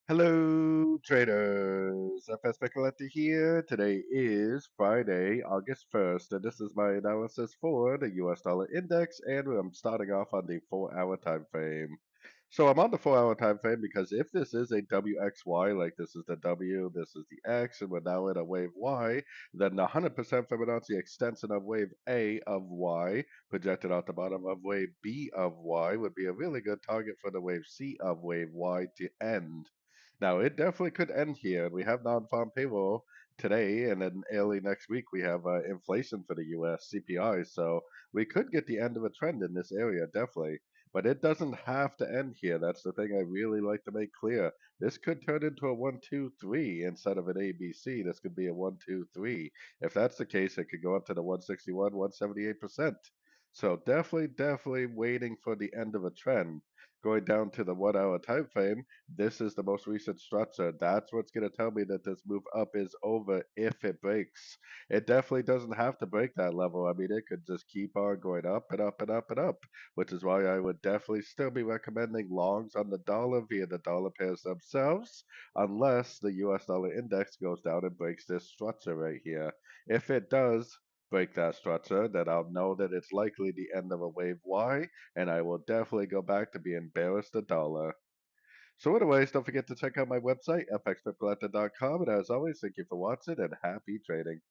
Hello, traders. FX Pip Collector here. Today is Friday, August 1st, and this is my analysis for the US dollar index, and I'm starting off on the 4-hour time frame. So I'm on the 4-hour time frame because if this is a WXY, like this is the W, this is the X, and we're now in a wave Y, then the 100% Fibonacci extension of wave A of Y projected out the bottom of wave B of Y would be a really good target for the wave C of wave Y to end. Now, it definitely could end here. We have non-farm payroll today, and then early next week we have inflation for the U.S. CPI. So we could get the end of a trend in this area, definitely. But it doesn't have to end here. That's the thing I really like to make clear. This could turn into a 1-2-3 instead of an ABC. This could be a 1-2-3. If that's the case, it could go up to the 161, 178%. So definitely waiting for the end of a trend. Going down to the 1-hour time frame, this is the most recent structure. That's what's going to tell me that this move up is over if it breaks. It definitely doesn't have to break that level. I mean, it could just keep on going up and up and up and up, which is why I would definitely still be recommending longs on the dollar via the dollar pairs themselves, unless the US dollar index goes down and breaks this structure right here. If it does, break that structure, then I'll know that it's likely the end of a wave Y, and I will definitely go back to being bearish the dollar. So anyways, don't forget to check out my website, fxpipcollector.com, and as always, thank you for watching and happy trading.